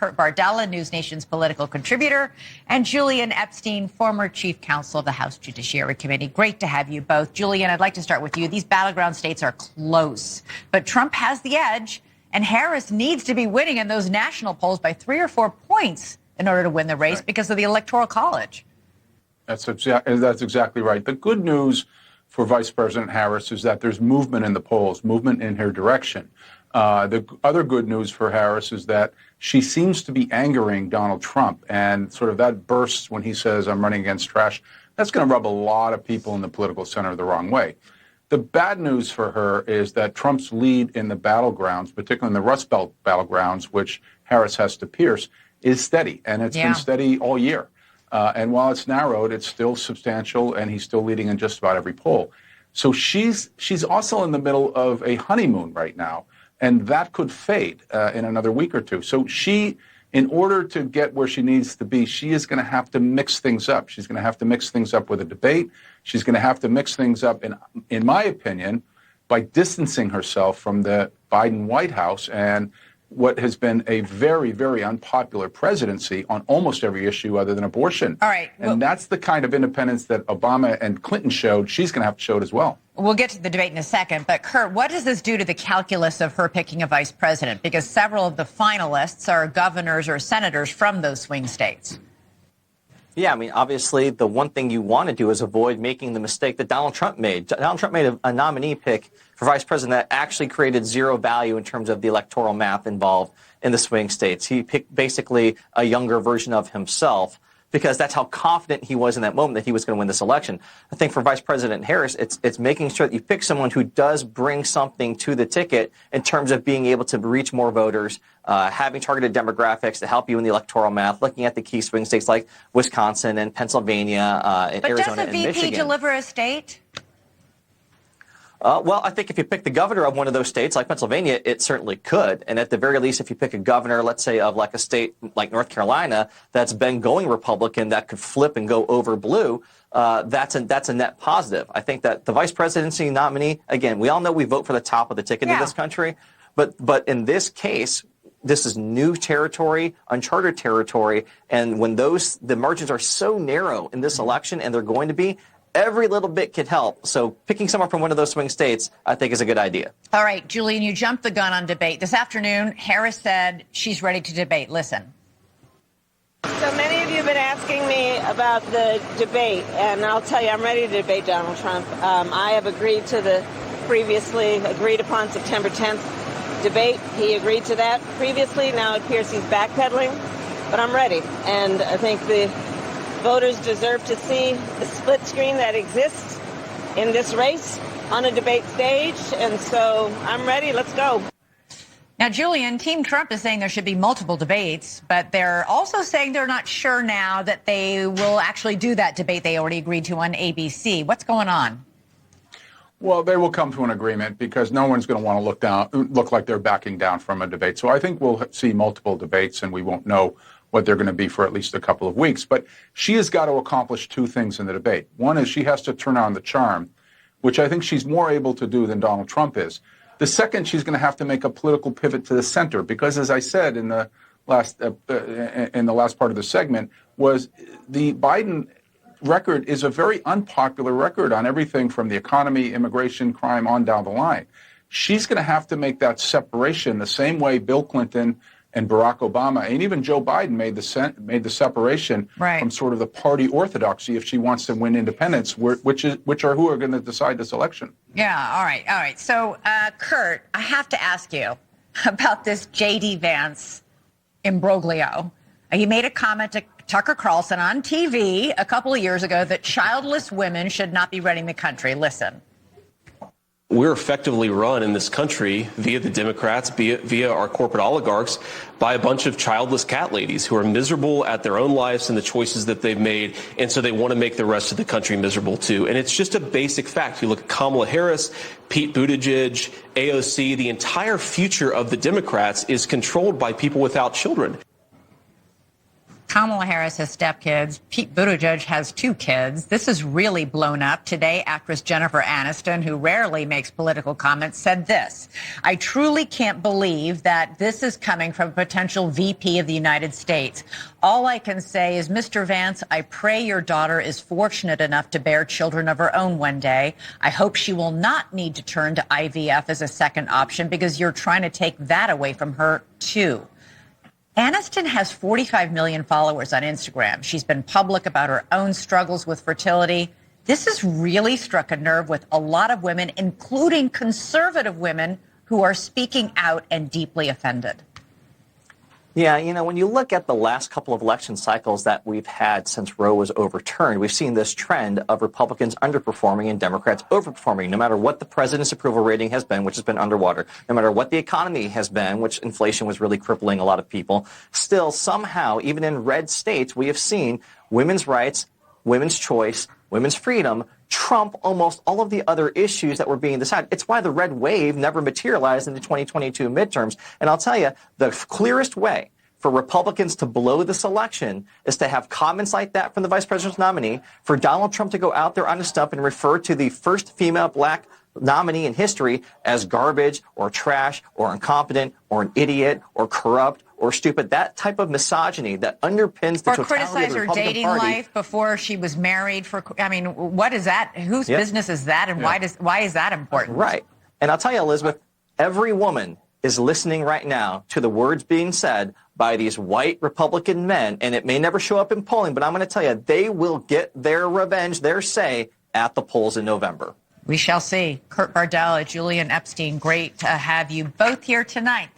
Kurt Bardella, News Nation's political contributor, and Julian Epstein, former chief counsel of the House Judiciary Committee. Great to have you both. Julian, I'd like to start with you. These battleground states are close, but Trump has the edge, and Harris needs to be winning in those national polls by 3 or 4 points in order to win the race because of the Electoral College. That's exactly right. The good news for Vice President Harris is that there's movement in the polls, movement in her direction. The other good news for Harris is that she seems to be angering Donald Trump, and sort of that bursts when he says, I'm running against trash. That's going to rub a lot of people in the political center the wrong way. The bad news for her is that Trump's lead in the battlegrounds, particularly in the Rust Belt battlegrounds, which Harris has to pierce, is steady, and it's been steady all year. And while it's narrowed, it's still substantial, and he's still leading in just about every poll. So she's also in the middle of a honeymoon right now, and that could fade in another week or two. So she, in order to get where she needs to be, she is going to have to mix things up. She's going to have to mix things up with a debate. She's going to have to mix things up, in my opinion, by distancing herself from the Biden White House and what has been a very, very unpopular presidency on almost every issue other than abortion. All right. And that's the kind of independence that Obama and Clinton showed. She's going to have to show it as well. We'll get to the debate in a second. But, Kurt, what does this do to the calculus of her picking a vice president? Because several of the finalists are governors or senators from those swing states. Yeah, I mean, obviously, the one thing you want to do is avoid making the mistake that Donald Trump made. Donald Trump made a nominee pick for vice president that actually created zero value in terms of the electoral math involved in the swing states. He picked basically a younger version of himself because that's how confident he was in that moment that he was going to win this election. I think for Vice President Harris, it's making sure that you pick someone who does bring something to the ticket in terms of being able to reach more voters, having targeted demographics to help you in the electoral math, looking at the key swing states like Wisconsin and Pennsylvania and Arizona and Michigan. But does a VP deliver a state? Well, I think if you pick the governor of one of those states, like Pennsylvania, it certainly could. And at the very least, if you pick a governor, let's say, of like a state like North Carolina that's been going Republican that could flip and go over blue, that's a net positive. I think that the vice presidency nominee, again, we all know we vote for the top of the ticket in this country. But in this case, this is new territory, uncharted territory. And when the margins are so narrow in this election, and they're going to be, every little bit could help. So picking someone from one of those swing states, I think, is a good idea. All right, Julian, you jumped the gun on debate. This afternoon, Harris said she's ready to debate. Listen. So many of you have been asking me about the debate, and I'll tell you, I'm ready to debate Donald Trump. I have agreed to the previously agreed upon September 10th debate. He agreed to that previously. Now it appears he's backpedaling, but I'm ready. And I think the voters deserve to see the split screen that exists in this race on a debate stage. And so I'm ready. Let's go. Now, Julian, Team Trump is saying there should be multiple debates, but they're also saying they're not sure now that they will actually do that debate they already agreed to on ABC. What's going on? Well, they will come to an agreement because no one's going to want to look like they're backing down from a debate. So I think we'll see multiple debates, and we won't know what they're going to be for at least a couple of weeks. But she has got to accomplish two things in the debate. One is she has to turn on the charm, which I think she's more able to do than Donald Trump is. The second, she's going to have to make a political pivot to the center because, as I said in the last part of the segment, was the Biden record is a very unpopular record on everything from the economy, immigration, crime, on down the line. She's going to have to make that separation the same way Bill Clinton and Barack Obama and even Joe Biden made the separation from sort of the party orthodoxy if she wants to win independence, which are who are going to decide this election. Yeah, all right. So, Kurt, I have to ask you about this J.D. Vance imbroglio. He made a comment to Tucker Carlson on TV a couple of years ago that childless women should not be running the country. Listen. We're effectively run in this country via the Democrats, via our corporate oligarchs, by a bunch of childless cat ladies who are miserable at their own lives and the choices that they've made. And so they want to make the rest of the country miserable, too. And it's just a basic fact. You look at Kamala Harris, Pete Buttigieg, AOC, the entire future of the Democrats is controlled by people without children. Kamala Harris has stepkids. Pete Buttigieg has 2 kids. This is really blown up. Today, actress Jennifer Aniston, who rarely makes political comments, said this: "I truly can't believe that this is coming from a potential VP of the United States. All I can say is, Mr. Vance, I pray your daughter is fortunate enough to bear children of her own one day. I hope she will not need to turn to IVF as a second option because you're trying to take that away from her, too." Aniston has 45 million followers on Instagram. She's been public about her own struggles with fertility. This has really struck a nerve with a lot of women, including conservative women, who are speaking out and deeply offended. Yeah, when you look at the last couple of election cycles that we've had since Roe was overturned, we've seen this trend of Republicans underperforming and Democrats overperforming, no matter what the president's approval rating has been, which has been underwater, no matter what the economy has been, which inflation was really crippling a lot of people. Still, somehow, even in red states, we have seen women's rights, women's choice, women's freedom trump almost all of the other issues that were being decided. It's why the red wave never materialized in the 2022 midterms. And I'll tell you, the clearest way for Republicans to blow this election is to have comments like that from the vice president's nominee, for Donald Trump to go out there on his stump and refer to the first female black nominee in history as garbage or trash or incompetent or an idiot or corrupt or stupid. That type of misogyny that underpins the totality of the criticize her Republican dating Party. life before she was married. What is that? Whose business is that, and why is that important? Right. And I'll tell you, Elizabeth, every woman is listening right now to the words being said by these white Republican men, and it may never show up in polling, but I'm going to tell you, they will get their revenge, their say, at the polls in November. We shall see. Kurt Bardella, Julian Epstein, great to have you both here tonight.